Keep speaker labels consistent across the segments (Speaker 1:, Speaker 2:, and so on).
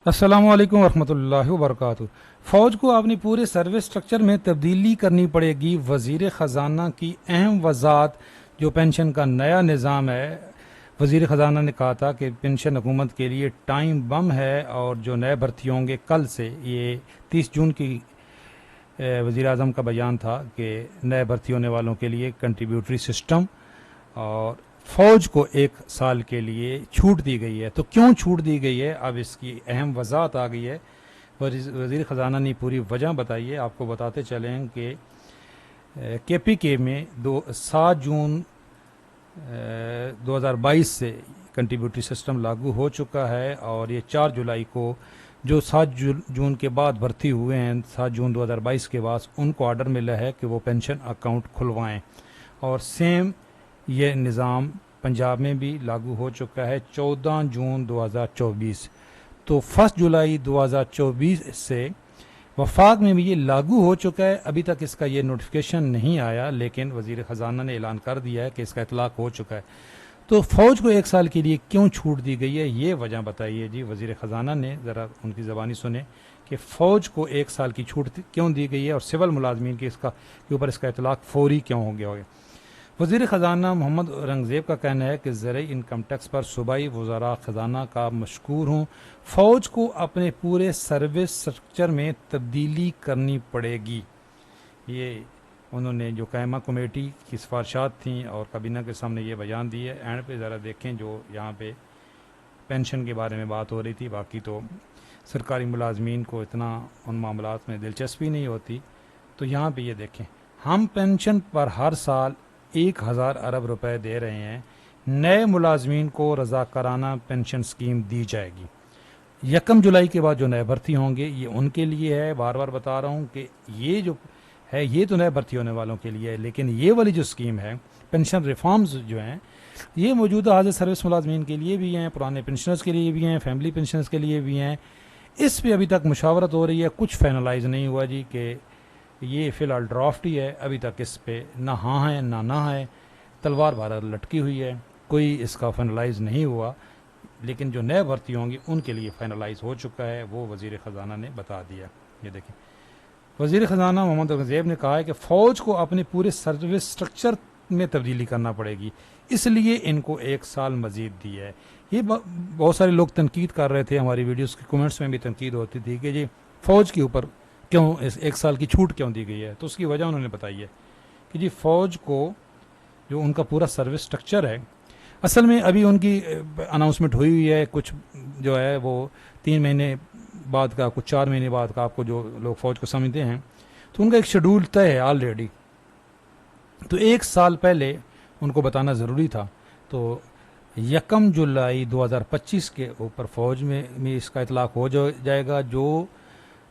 Speaker 1: अस्सलामु अलैकुम वरहमतुल्लाहि वबरकातुहू। फ़ौज को अपनी पूरे सर्विस स्ट्रक्चर में तब्दीली करनी पड़ेगी। वज़ीर ख़जाना की अहम वज़ाहत। जो पेंशन का नया निज़ाम है, वज़ीर ख़जाना ने कहा था कि पेंशन हुकूमत के लिए टाइम बम है और जो नए भर्ती होंगे कल से, ये 30 जून की वज़ीर आज़म का बयान था कि नए भर्ती होने वालों के लिए कंट्रीब्यूटरी सिस्टम और फ़ौज को 1 साल के लिए छूट दी गई है। तो क्यों छूट दी गई है, अब इसकी अहम वजाहत आ गई है। वज़ीर ख़जाना ने पूरी वजह बताई है। आपको बताते चलें कि KPK में 7 जून 2022 से कंट्रीब्यूटरी सिस्टम लागू हो चुका है और ये 4 जुलाई को जो 7 जून के बाद भर्ती हुए हैं, 7 जून 2022 के बाद उनको ऑर्डर मिला है कि वो पेंशन अकाउंट खुलवाएं। और सेम ये निज़ाम पंजाब में भी लागू हो चुका है 14 जून 2024। तो 1 जुलाई 2024 से वफाक में भी ये लागू हो चुका है। अभी तक इसका ये नोटिफिकेशन नहीं आया, लेकिन वज़ीर ख़जाना ने ऐलान कर दिया है कि इसका इतलाक़ हो चुका है। तो फ़ौज को 1 साल के लिए क्यों छूट दी गई है, ये वजह बताइए जी वज़ीर ख़जाना ने। ज़रा उनकी ज़बानी सुने कि फ़ौज को 1 साल की छूट क्यों दी गई है और सिविल मुलाजमीन के ऊपर इसका इतलाक़ फ़ौरी क्यों हो गया होगा। वज़ीर ख़जाना मोहम्मद औरंगज़ेब का कहना है कि ज़रिए इनकम टैक्स पर सूबाई वज़रा ख़जाना का मशकूर हूँ। फ़ौज को अपने पूरे सर्विस स्ट्रक्चर में तब्दीली करनी पड़ेगी। ये उन्होंने जो कायमा कमेटी की सिफारशात थी और काबीना के सामने ये बयान दिए। एंड पे ज़रा देखें, जो यहाँ पे पेंशन के बारे में बात हो रही थी, बाकी तो सरकारी मुलाजमीन को इतना उन मामलात में दिलचस्पी नहीं होती। तो यहाँ पे ये देखें, हम पेंशन पर हर साल 1000 अरब रुपए दे रहे हैं। नए मुलाजमीन को रज़ाकाराना पेंशन स्कीम दी जाएगी। 1 जुलाई के बाद जो नए भर्ती होंगे ये उनके लिए है। बार बार बता रहा हूँ कि ये जो है ये तो नए भर्ती होने वालों के लिए है, लेकिन ये वाली जो स्कीम है, पेंशन रिफॉर्म्स जो हैं, ये मौजूदा हाजिर सर्विस मुलाजमीन के लिए भी हैं, पुराने पेंशनर्स के लिए भी हैं, फैमिली पेंशनर्स के लिए भी हैं। इस पर अभी तक मुशावरत हो रही है, कुछ फाइनलाइज नहीं हुआ जी कि ये फ़िलहाल ड्राफ्ट ही है। अभी तक इस पे ना हाँ है ना है, तलवार भारत लटकी हुई है, कोई इसका फाइनलाइज नहीं हुआ। लेकिन जो नए भर्ती होंगे उनके लिए फाइनलाइज हो चुका है, वो वज़ीर ख़जाना ने बता दिया। ये देखिए, वज़ीर ख़जाना मोहम्मद औरंगज़ेब ने कहा है कि फ़ौज को अपने पूरे सर्विस स्ट्रक्चर में तब्दीली करना पड़ेगी, इसलिए इनको 1 साल मज़ीद दी है। ये बहुत सारे लोग तनकीद कर रहे थे, हमारी वीडियोज़ के कमेंट्स में भी तनकीद होती थी कि जी फ़ौज के ऊपर क्यों इस 1 साल की छूट क्यों दी गई है। तो उसकी वजह उन्होंने बताई है कि जी फ़ौज को जो उनका पूरा सर्विस स्ट्रक्चर है, असल में अभी उनकी अनाउंसमेंट हुई है, कुछ जो है वो 3 महीने बाद का, कुछ 4 महीने बाद का, आपको जो लोग फ़ौज को समझते हैं, तो उनका एक शेड्यूल तय है ऑलरेडी। तो 1 साल पहले उनको बताना ज़रूरी था। तो 1 जुलाई 2025 के ऊपर फ़ौज में इसका इतलाक़ हो जाएगा। जो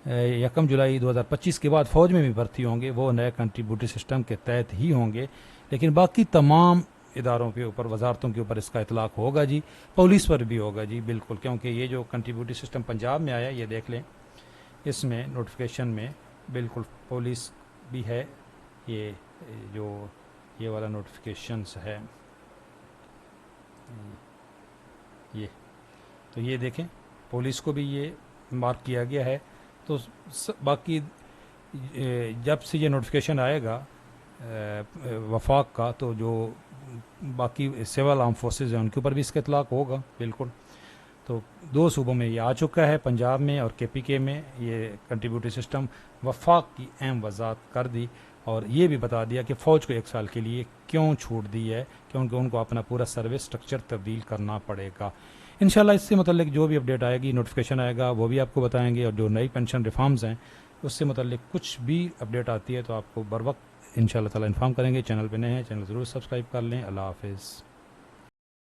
Speaker 1: 1 जुलाई 2025 के बाद फ़ौज में भी भर्ती होंगे वो नए कंट्रीब्यूटरी सिस्टम के तहत ही होंगे, लेकिन बाकी तमाम इदारों के ऊपर, वजारतों के ऊपर इसका इतलाक़ होगा जी। पुलिस पर भी होगा जी, बिल्कुल, क्योंकि ये जो कंट्रीब्यूटरी सिस्टम पंजाब में आया, ये देख लें, इसमें नोटिफिकेशन में बिल्कुल पुलिस भी है। ये जो ये वाला नोटिफिकेशंस है, ये तो ये देखें, पुलिस को भी ये मार्क किया गया है। तो बाकी जब से ये नोटिफिकेशन आएगा वफाक का, तो जो बाकी सिविल आर्म फोर्सेस हैं उनके ऊपर भी इसका इतलाक़ होगा, बिल्कुल। तो 2 सूबों में ये आ चुका है, पंजाब में और KPK में। ये कंट्रीब्यूटरी सिस्टम वफाक की अहम वजाहत कर दी और ये भी बता दिया कि फ़ौज को 1 साल के लिए क्यों छूट दी है, क्योंकि उनको अपना पूरा सर्विस स्ट्रक्चर तब्दील करना पड़ेगा। इंशाल्लाह इससे मतलब जो भी अपडेट आएगी, नोटिफिकेशन आएगा, वो भी आपको बताएंगे। और जो नई पेंशन रिफॉर्म्स हैं उससे मतलब कुछ भी अपडेट आती है तो आपको बर वक्त इंशाल्लाह ताला इन्फॉर्म करेंगे। चैनल पे नए हैं, चैनल ज़रूर सब्सक्राइब कर लें। अल्लाह हाफ़िज़।